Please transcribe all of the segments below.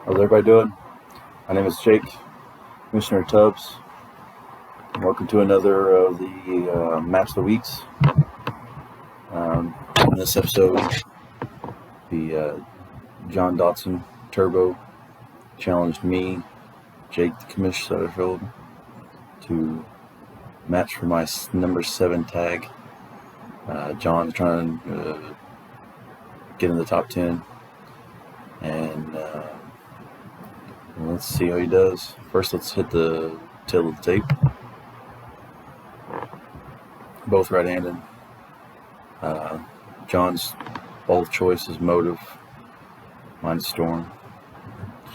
How's everybody doing? My name is Jake, Commissioner Tubbs. Welcome to another of the Match of the Weeks. In this episode, the John Dodson Turbo challenged me, Jake the Commish Sutterfield, to match for my number 7 tag. John's trying to get in the top 10, and let's see how he does. First, let's hit the tail of the tape. Both right-handed. John's ball of choice is Motive. Mine's Storm.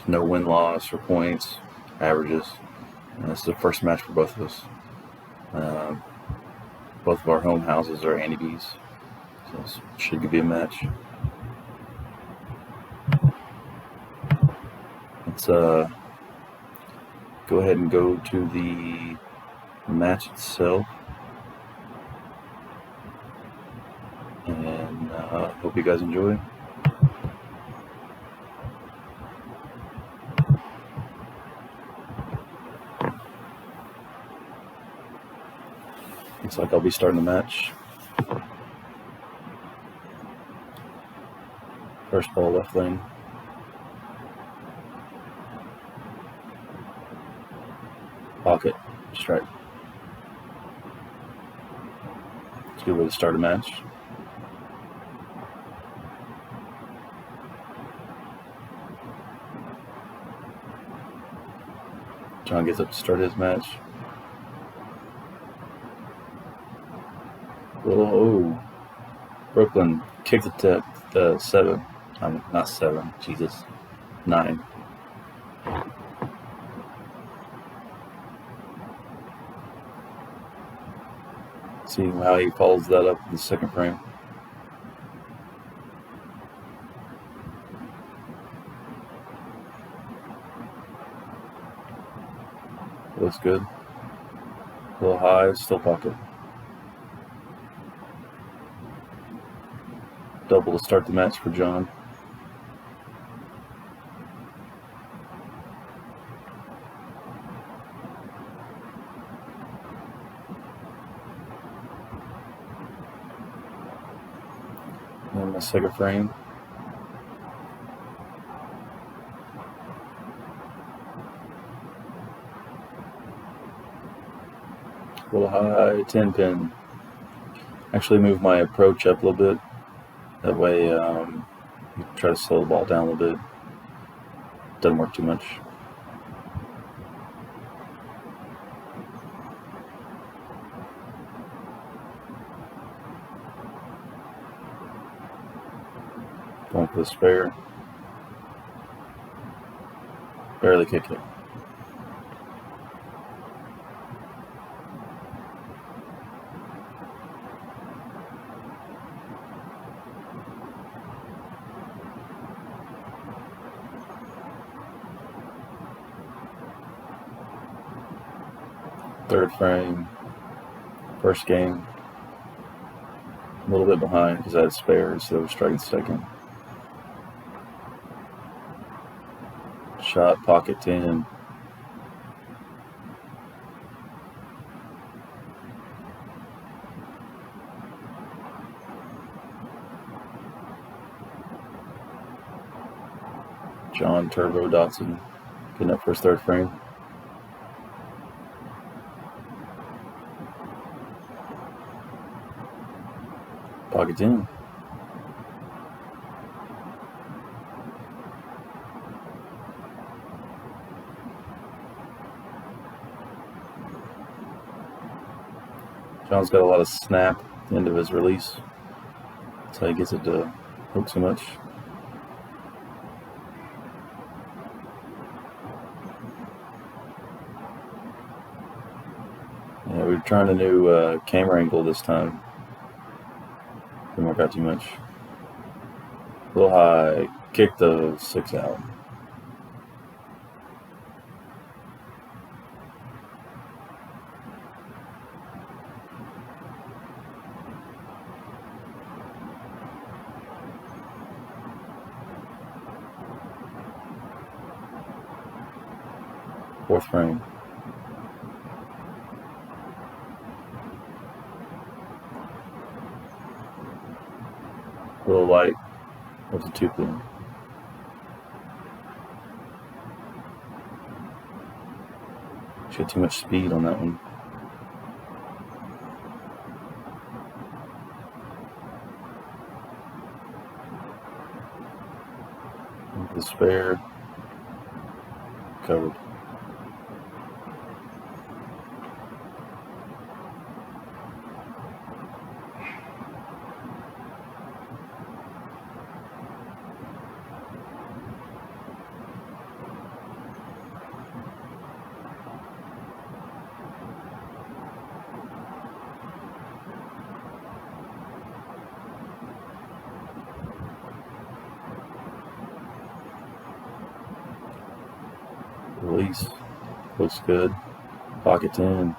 No win-loss or points, averages. And this is the first match for both of us. Both of our home houses are Andy-Bees, so this should be a match. Let's go ahead and go to the match itself. And hope you guys enjoy. Looks like I'll be starting the match. First ball left lane. Pocket, strike. It's a good way to start a match. John gets up to start his match. Oh, Brooklyn kicked it to the 7. Not 7, Jesus. 9. See how he follows that up in the second frame. Looks good. A little high, still pocket. Double to start the match for John. And the second frame. A little high, 10 pin. Actually move my approach up a little bit. That way, you try to slow the ball down a little bit. Doesn't work too much. Going for the spare. Barely kick it. Third frame, first game, a little bit behind because I had spares, so I was striking second. Shot, pocket 10. John Turbo Dodson getting up for his third frame. Pocket 10. John's got a lot of snap at the end of his release. That's how he gets it to hook so much. Yeah, we were trying a new camera angle this time. Didn't work out too much. A little high, kick the 6 out. Fourth frame. A little light with the 2-pin. She had too much speed on that one. The spare covered. Release. Looks good. Pocket 10.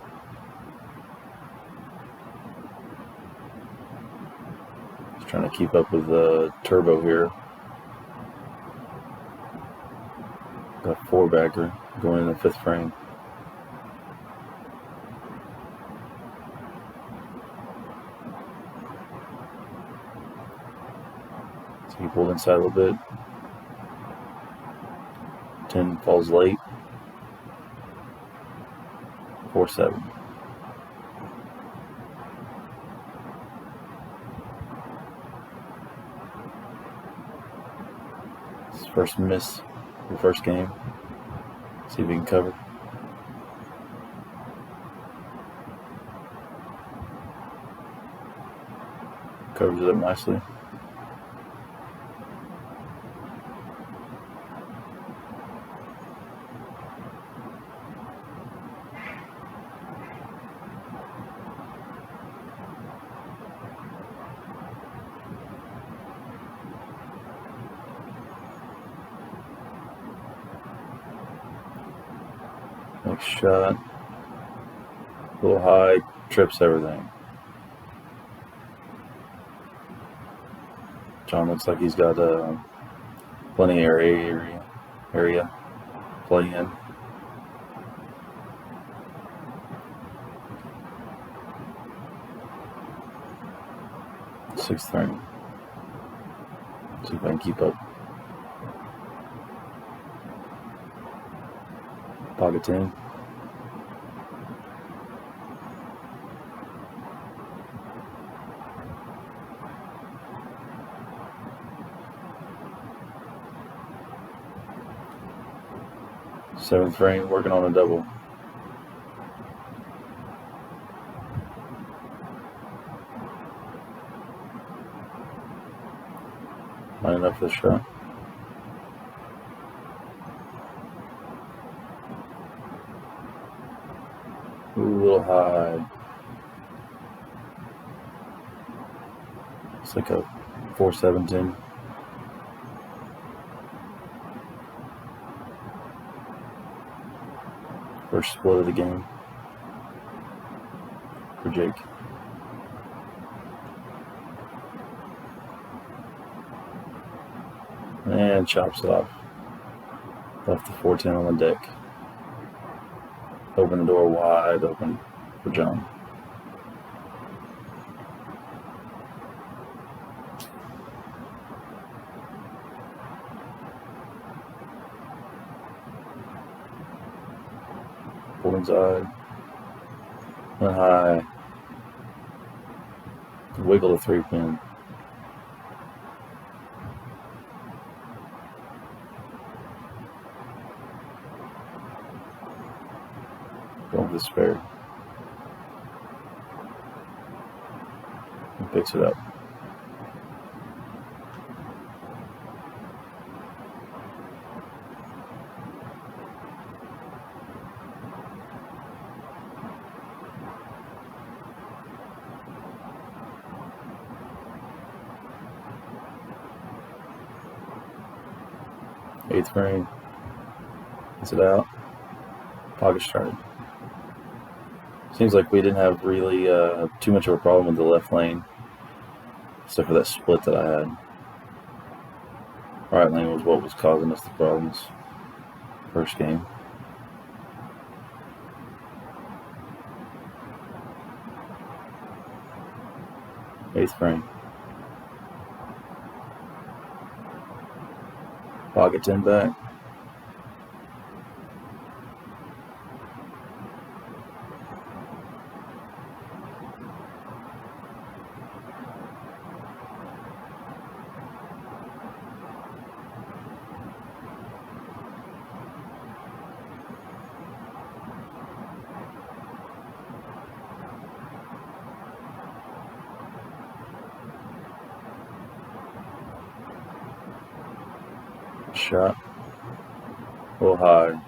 Just trying to keep up with the turbo here. Got 4-bagger going in the 5th frame. So he pulled inside a little bit. 10 falls late. 4-7. His first miss, the first game. See if he can cover. Covers it up nicely. Next shot, a little high, trips everything. John looks like he's got plenty of area play in. Sixth frame. See if I can keep up. Pocket 10. Seventh frame, working on a double. Not enough for the shot. Ooh, a little high. It's like a 4-7-10. First split of the game for Jake. And chops it off. Left the 410 on the deck. Open the door wide open for John. Pulled inside. Went high. Wiggle the 3-pin. Going for the spare. And picks it up. Eighth frame. Gets it out. Pocket started. Seems like we didn't have really too much of a problem with the left lane, except for that split that I had. Right lane was what was causing us the problems first game. 8th frame. Pocket 10 back. Shot a little high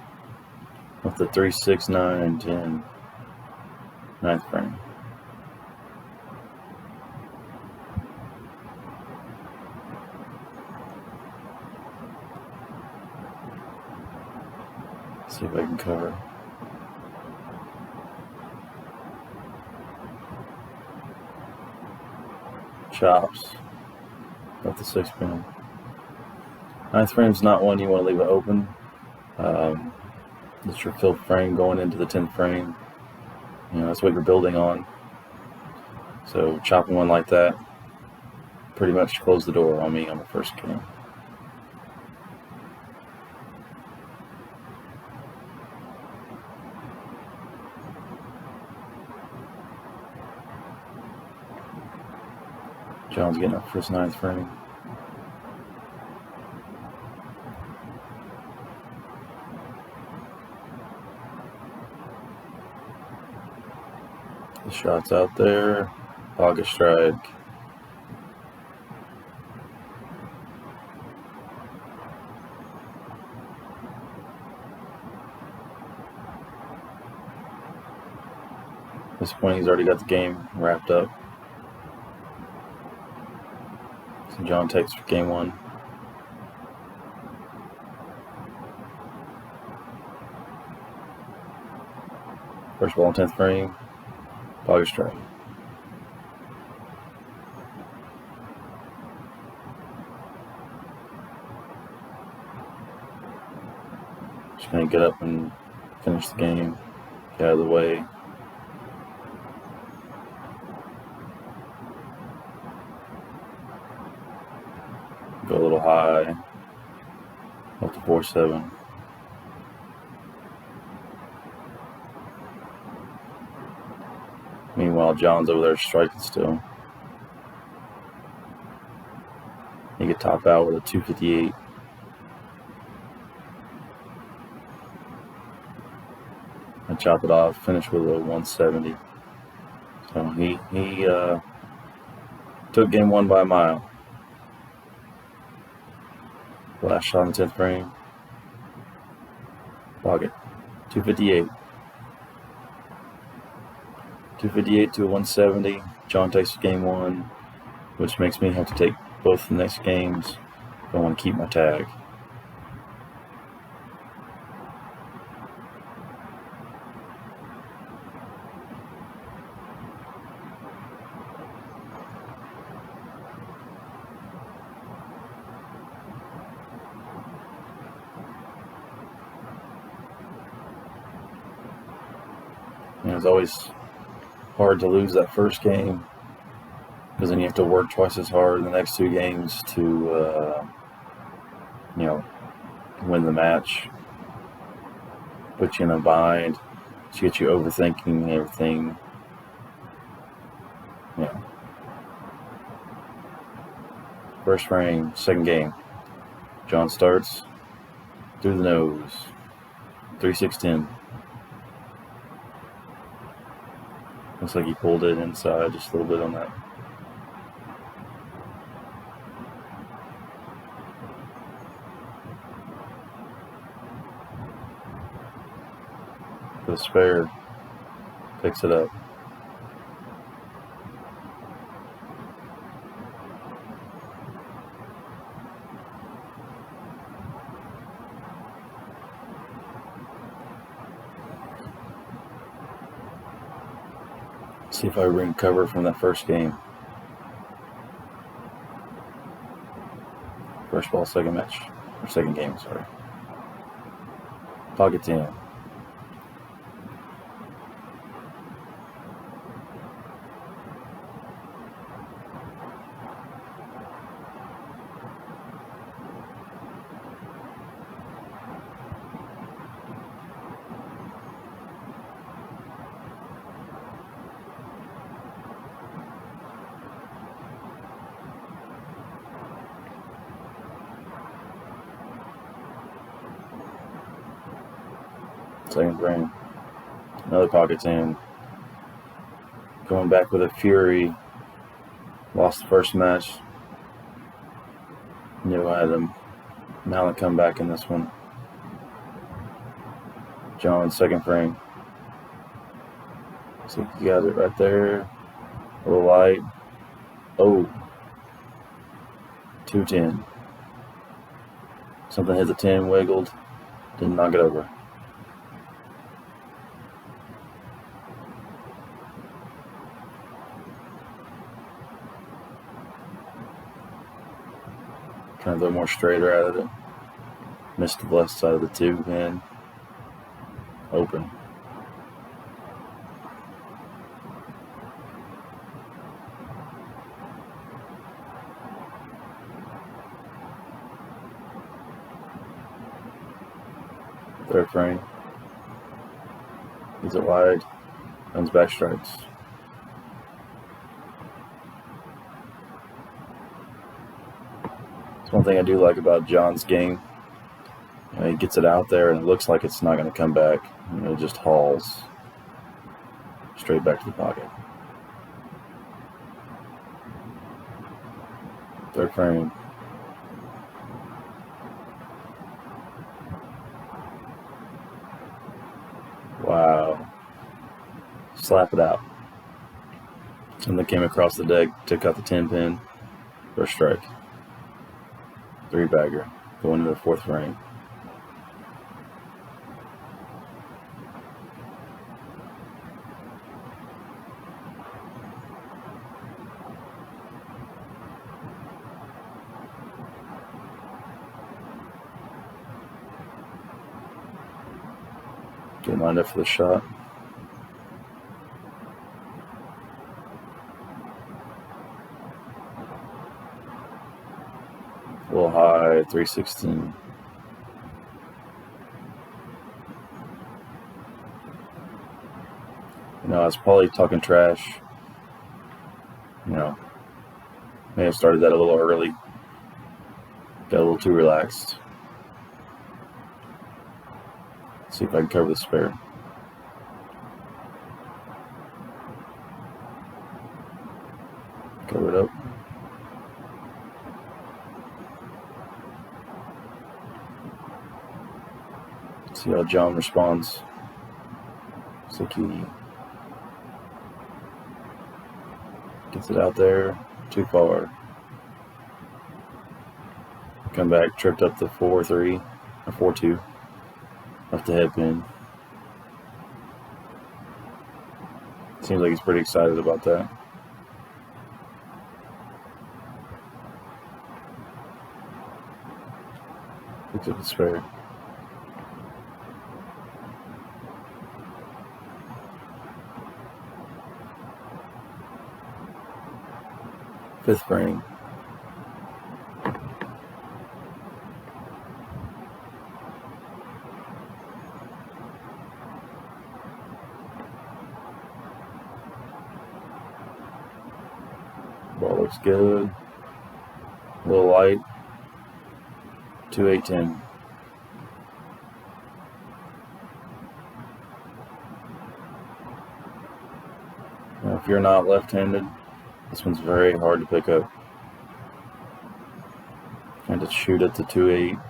with the 3, 6, 9, and 10. 9th frame. See if I can cover. Chops off the 6 pin. 9th frame's not one you want to leave it open. It's your 5th frame going into the 10th frame. That's what you're building on. So chopping one like that pretty much closed the door on me on the first game. John's getting up for his 9th frame. The shot's out there. Pocket strike. At this point, he's already got the game wrapped up. So John takes game 1. First ball in 10th frame. Pocket strike. Just gonna get up and finish the game. Get out of the way. Go a little high. Up to 4-7. Meanwhile, John's over there striking still. He could top out with a 258. And chop it off, finish with a 170. So he took game 1 by a mile. Last shot in the 10th frame. Pocket. 258. 258 to a 170. John takes game 1, which makes me have to take both the next games if I want to keep my tag. It's always hard to lose that first game because then you have to work twice as hard in the next 2 games to win the match, put you in a bind, to get you overthinking everything. First frame, second game. John starts through the nose. 3, 6, 10. Looks like he pulled it inside just a little bit on that. The spare picks it up. See if I recover from that first game. First ball, second match. Or second game, sorry. Pocket 10. Second frame. Another pocket 10. Going back with a fury. Lost the first match. Knew I had a mallet comeback in this one. John, second frame. So you got it right there. A little light. Oh. 210. Something hit the 10, wiggled. Didn't knock it over. Trying to throw more straighter out of it. Missed the left side of the 2 pin. Open. Third frame. Is it wide? Comes back strikes. It's one thing I do like about John's game. He gets it out there and it looks like it's not going to come back. It just hauls straight back to the pocket. Third frame. Wow. Slap it out. Something came across the deck, took out the 10 pin. First strike. 3-bagger. Going into the fourth frame. Getting lined up for the shot. A little high, 316. I was probably talking trash. May have started that a little early. Got a little too relaxed. See if I can cover the spare. Cover it up. See how John responds. Looks like he gets it out there too far. Come back, tripped up the 4-3 or 4-2. Off the head pin. Seems like he's pretty excited about that. Picks up the spare. Fifth frame. Ball looks good. A little light. 2-8-10. Now, if you're not left-handed, this one's very hard to pick up. Trying to shoot at the 2-8.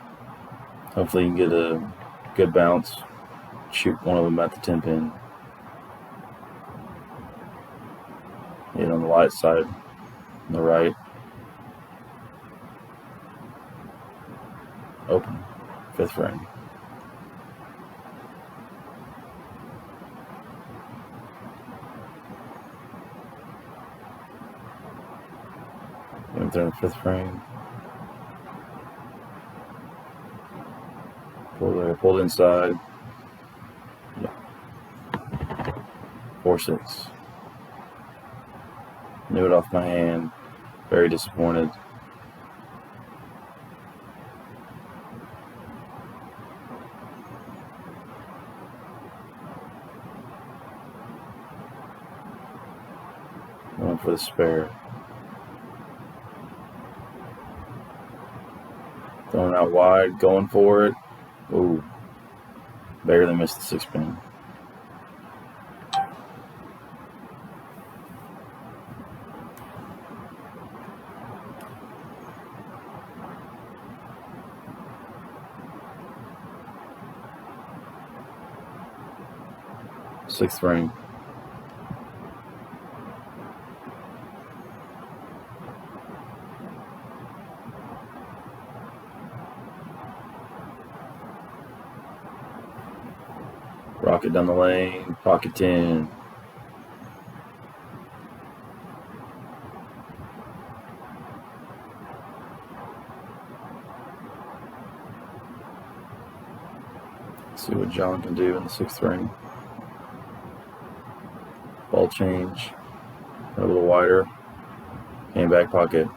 Hopefully you can get a good bounce. Shoot one of them at the 10 pin. Hit on the light side. On the right. Open. Fifth frame. Went there in the fifth frame. Pulled inside. Yeah. 4-6. Knew it off my hand. Very disappointed. Going for the spare. Throwing out wide, going for it. Ooh. Barely missed the 6-pin. Sixth frame. Rocket down the lane, pocket 10. See what John can do in the 6th frame. Ball change, a little wider, and back pocket.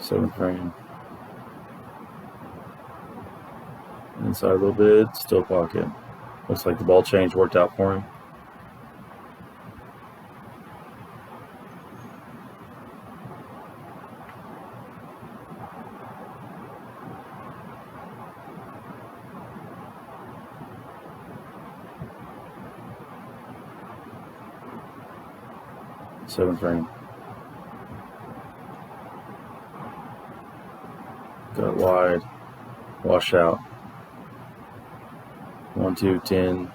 Seventh frame. Inside a little bit, still pocket. Looks like the ball change worked out for him. Seventh frame. Got it wide. Wash out. 1, 2, 10.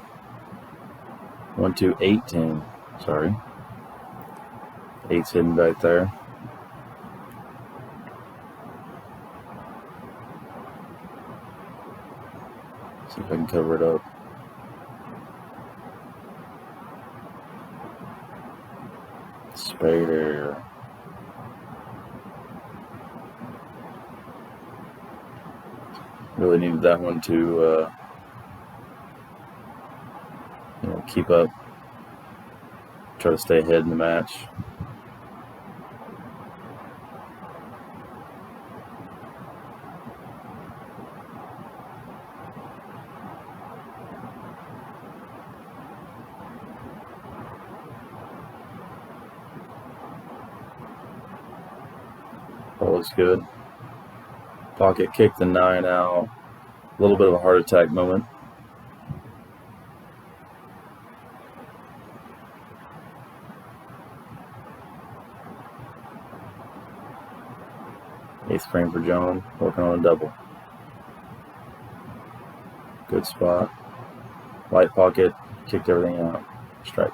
1, 2, 8, 10. Sorry. 8's hidden back there. See if I can cover it up. Spare. Really needed that one to keep up, try to stay ahead in the match. All looks good. Pocket kick the 9 out. A little bit of a heart attack moment. Eighth frame for John, working on a double. Good spot. Light pocket, kicked everything out. Strike.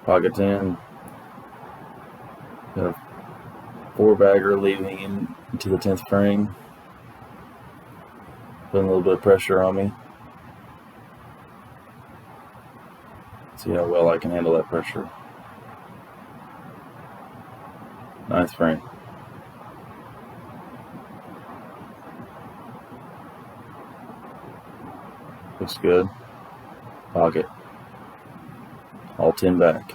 Pocket 10. Got a 4-bagger leading into the 10th frame. Putting a little bit of pressure on me. See how well I can handle that pressure. 9th frame. Looks good. Pocket. All 10 back.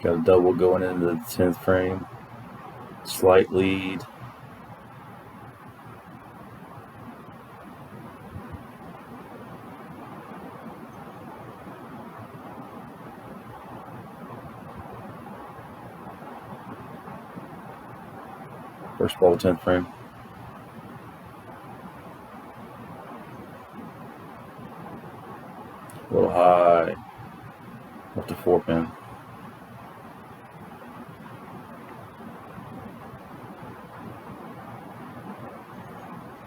Got a double going into the 10th frame. Slight lead. First ball, 10th frame. A little high. Up to 4-pin.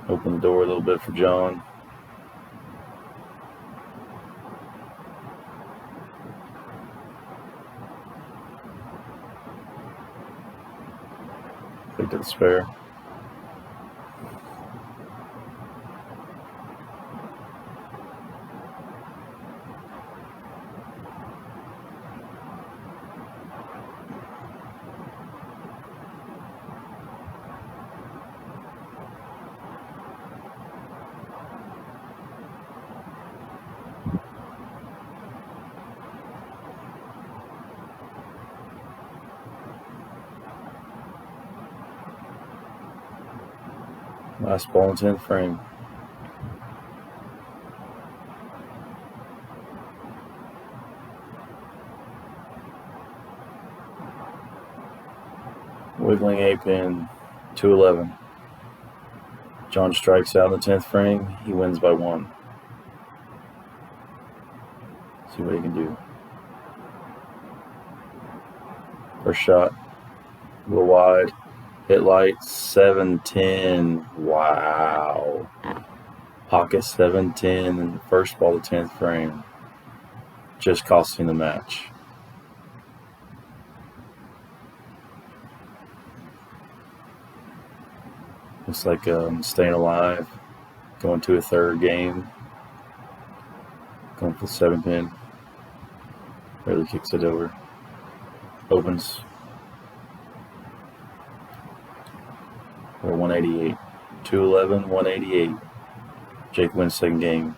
Open the door a little bit for John. Pick to the spare. Last ball in 10th frame. Wiggling A pin, 211. John strikes out in the 10th frame. He wins by 1. See what he can do. First shot, a little wide. Hit light, 7-10. Wow. Pocket 7-10 in the first ball of the 10th frame. Just costing the match. Looks like staying alive. Going to a third game. Going for the 7-pin. Barely kicks it over. Opens. For 188. 211, 188. Jake wins second game.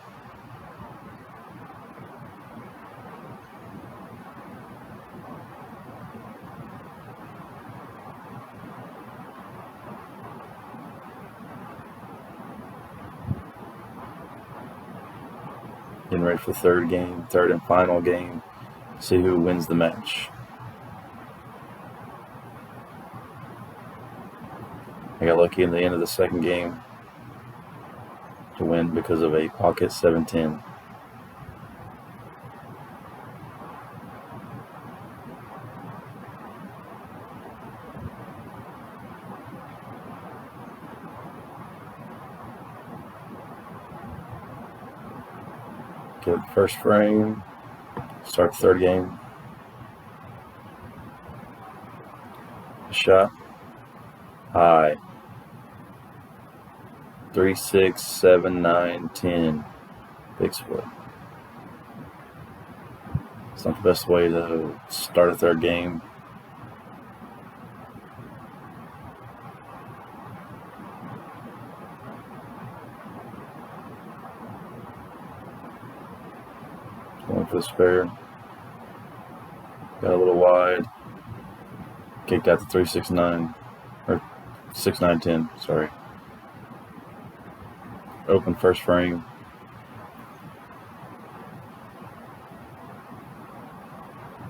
Getting ready for the third and final game. See who wins the match. I got lucky in the end of the second game to win because of a pocket 7-10. Get first frame. Start the third game. Shot. High. 3, 6, 7, 9, 10. Big split. It's not the best way to start a third game. Going for the spare. Got a little wide. Kicked out to 3, 6, 9. Or 6, 9, 10. Sorry. Open first frame.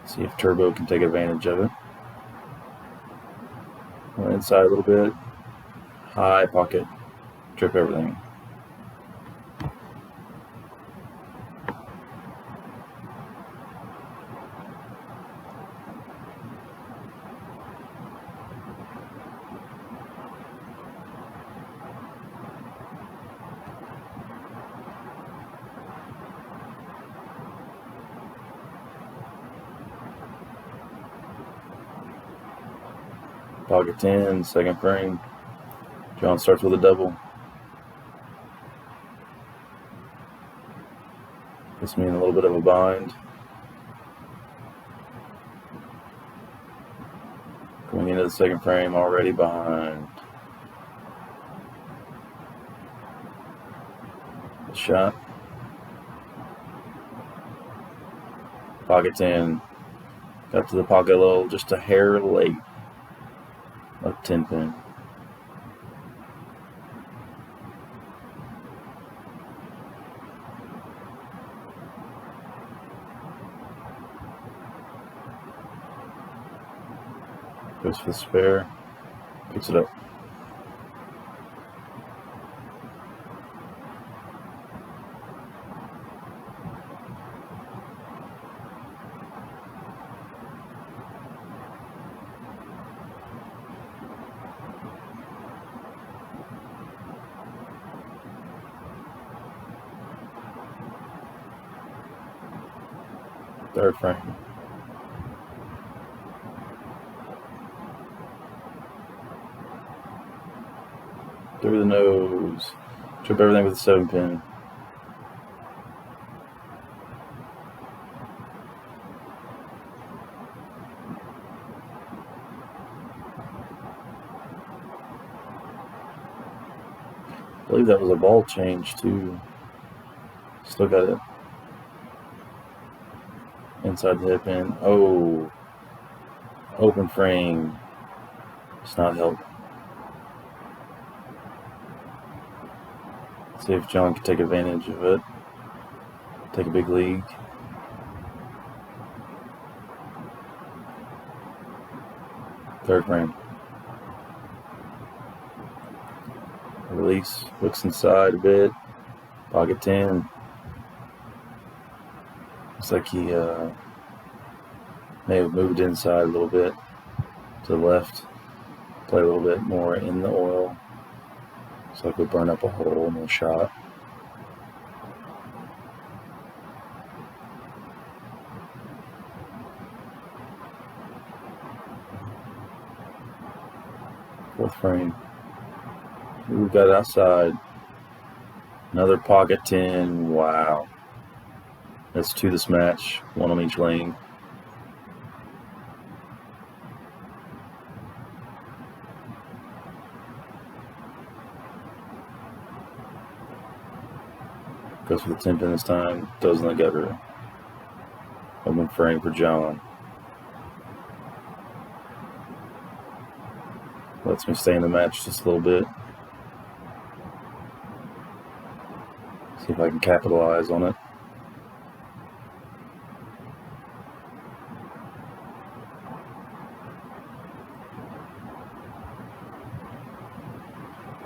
See if Turbo can take advantage of it. Went inside a little bit. High pocket. Trip everything. Pocket 10, second frame. John starts with a double. Puts me in a little bit of a bind. Going into the second frame, already behind. Shot. Pocket 10. Got to the pocket a little, just a hair late. Up 10 pin. Goes for the spare. Picks it up. Third frame. Through the nose. Trip everything with a 7-pin. I believe that was a ball change too. Still got it. Inside the hip in. Oh. Open frame. It's not help. See if John can take advantage of it. Take a big league. Third frame. Release. Looks inside a bit. Pocket 10. Looks like he may have moved inside a little bit to the left. Play a little bit more in the oil. So I could burn up a hole in the shot. Fourth frame. Ooh, got outside. Another pocket 10. Wow. That's two this match. One on each lane. Goes for the 10 pin this time. Doesn't let gutter. Open frame for John. Lets me stay in the match just a little bit. See if I can capitalize on it.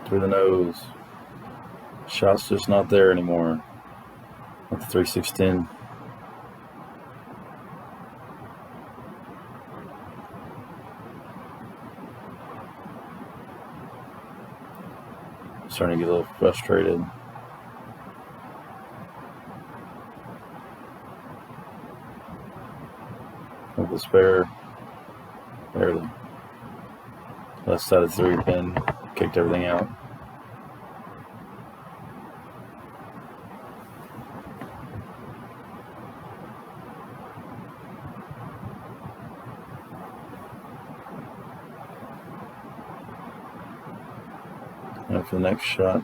Through the nose. Shot's just not there anymore. With the 3-6-10. Starting to get a little frustrated. With the spare. Barely. Left side of 3 pin. Kicked everything out. And for the next shot,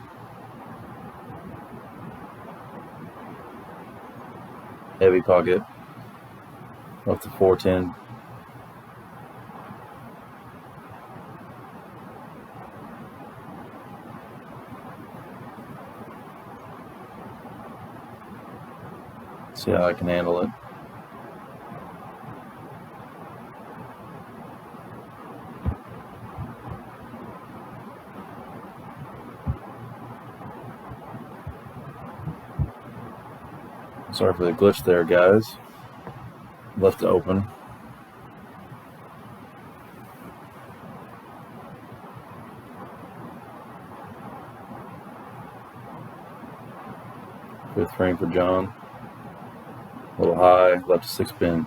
heavy pocket off the 410. See how I can handle it. Sorry for the glitch there, guys. Left it open. Fifth frame for John. A little high, left to 6 pin.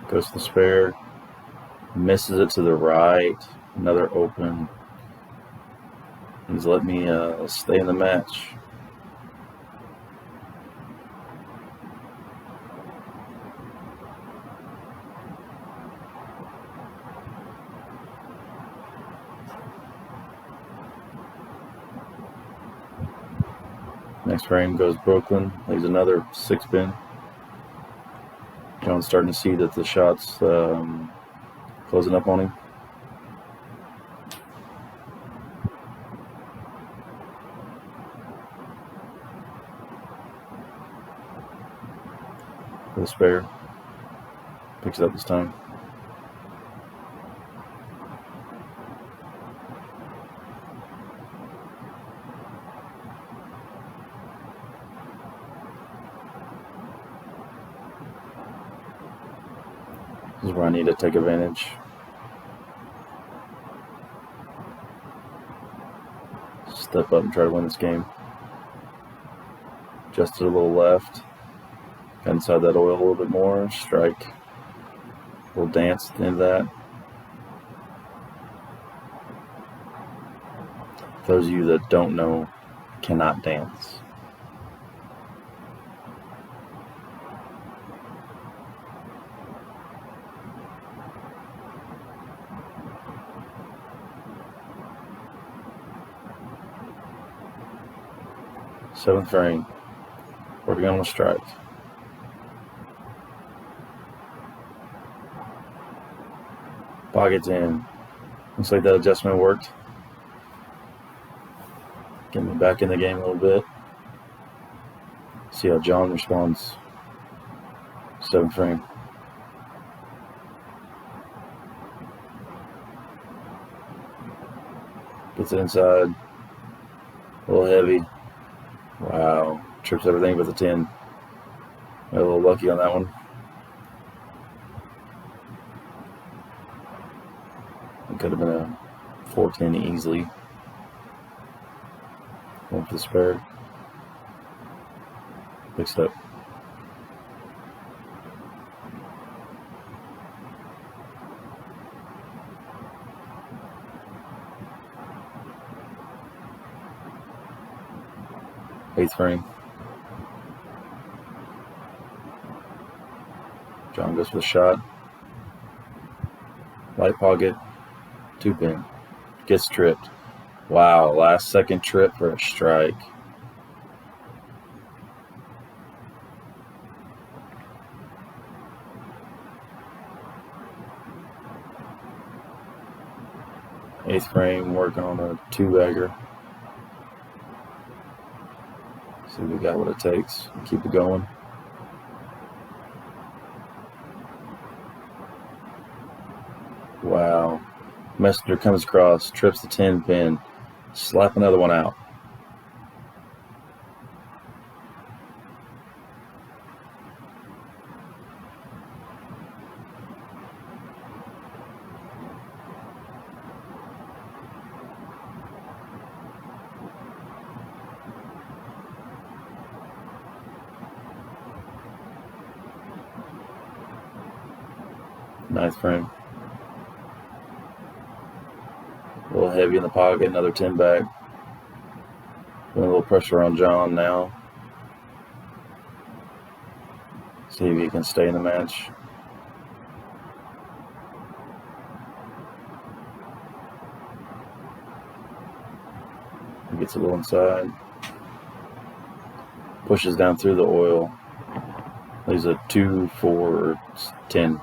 Goes to the spare, misses it to the right, another open. He's let me stay in the match. Next frame goes Brooklyn, leaves another 6 pin. John's starting to see that the shot's closing up on him. For the spare. Picks it up this time. This is where I need to take advantage. Step up and try to win this game. Just to the little left. Got inside that oil a little bit more. Strike. A little dance at the end of that. For those of you that don't know, cannot dance. Seventh frame. Working on a strike. Pocket's in. Looks like that adjustment worked. Getting me back in the game a little bit. See how John responds. 7th frame. Gets it inside. A little heavy. Wow. Trips everything but the 10. Got a little lucky on that one. It could have been a 410 easily. Going for the spare. Picks it up. Eighth frame. John goes for the shot. Light pocket. 2-pin. Gets tripped. Wow, last second trip for a strike. Eighth frame, working on a 2-bagger. See if we got what it takes. Keep it going. Wow. Messenger comes across, trips the 10-pin, slap another one out. Ninth frame. A little heavy in the pocket, another 10 back. Putting a little pressure on John now. See if he can stay in the match. He gets a little inside. Pushes down through the oil. Leaves a 2, 4, 10.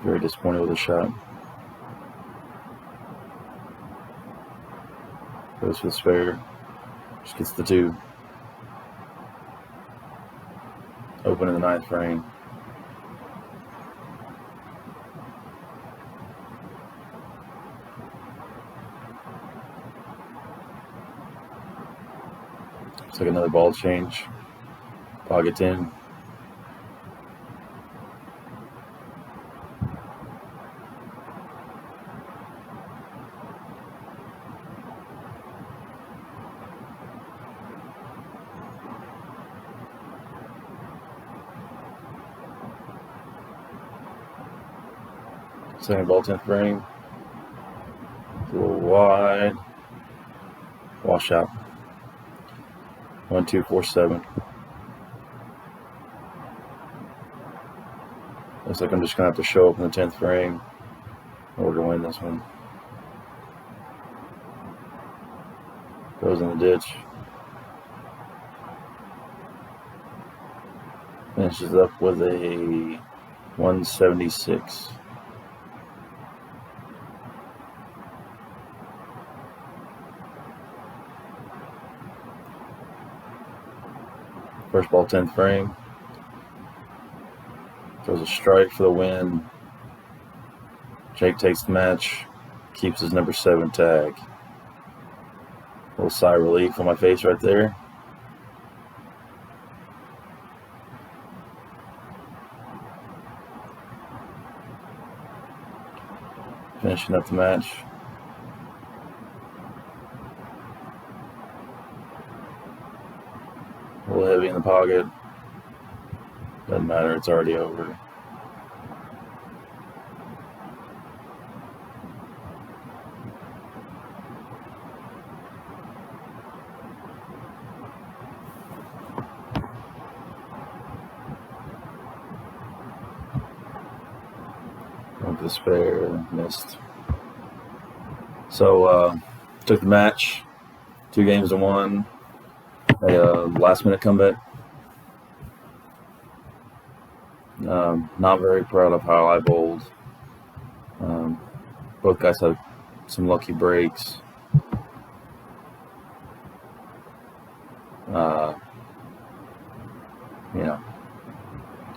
Very disappointed with the shot. Goes for the spare. Just gets the 2. Open in the 9th frame. Looks like another ball change. Pocket 10. Second ball, 10th frame. A little wide. Wash out. 1, 2, 4, 7. Looks like I'm just going to have to show up in the 10th frame in order to win this one. Goes in the ditch. Finishes up with a 176. First ball, 10th frame. Throws a strike for the win. Jake takes the match. Keeps his number 7 tag. A little sigh of relief on my face right there. Finishing up the match. A little heavy in the pocket. Doesn't matter, it's already over. Went for the spare, missed. So, took the match. 2-1. A last-minute comeback. Not very proud of how I bowled. Both guys had some lucky breaks. You know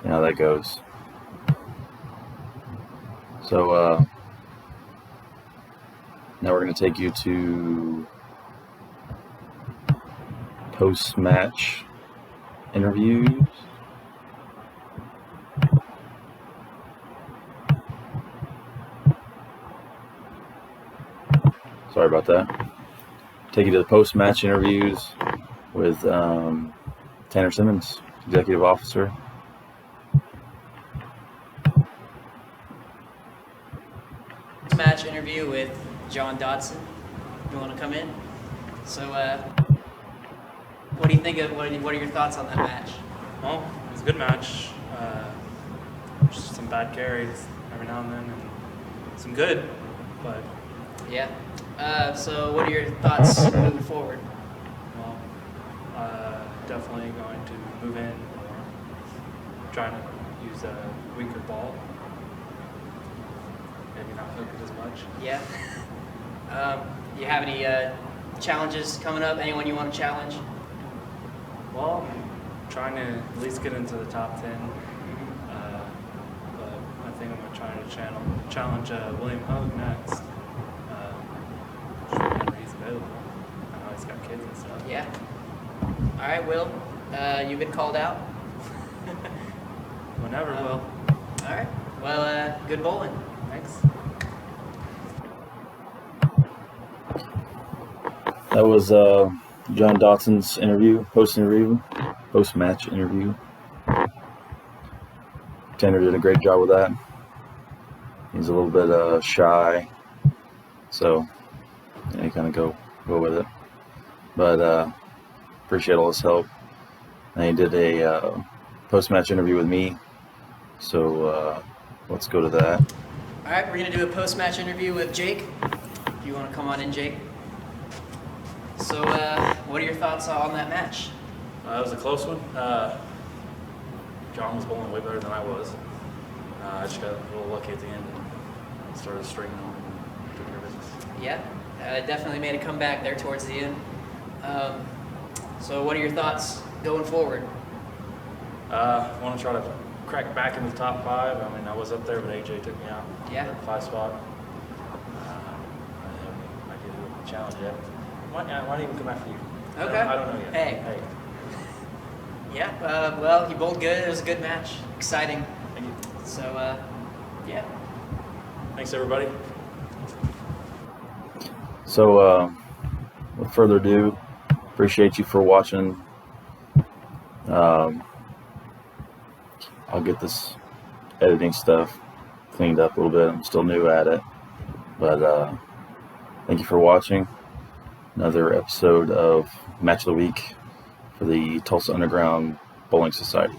how that goes. So now we're going to take you to post-match interviews. Sorry about that. Take you to the post-match interviews with Tanner Simmons, Executive Officer. Match interview with John Dodson. You want to come in? So, what do you think of? What are your thoughts on that match? Well, it was a good match. Just some bad carries every now and then, and some good, but Yeah. So, what are your thoughts moving forward? well, definitely going to move in or trying to use a weaker ball. Maybe not hook it as much. Yeah. You have any challenges coming up? Anyone you want to challenge? Well, I'm trying to at least get into the top 10. But I think I'm going to try to challenge William Hug next. Whenever he's available. I know he's got kids and stuff. Yeah. All right, Will. You've been called out. Whenever, Will. All right. Well, good bowling. Thanks. That was John Dotson's interview, post-match interview. Tanner did a great job with that. He's a little bit shy, so yeah, you kind of go with it. But appreciate all his help. And he did a post-match interview with me, so let's go to that. All right, we're gonna do a post-match interview with Jake. If you want to come on in, Jake. So, what are your thoughts on that match? It was a close one. John was bowling way better than I was. I just got a little lucky at the end and started stringing them and took care of business. Yeah, definitely made a comeback there towards the end. So, what are your thoughts going forward? I want to try to crack back into the top 5. I mean, I was up there, but AJ took me out. Yeah. At the 5 spot. I have no idea who the challenge yet. Why not even come after you? Okay. I don't know yet. Hey. Yeah, well, you bowled good. It was a good match. Exciting. Thank you. So, yeah. Thanks, everybody. So, without further ado, appreciate you for watching. I'll get this editing stuff cleaned up a little bit. I'm still new at it, but thank you for watching. Another episode of Match of the Week for the Tulsa Underground Bowling Society.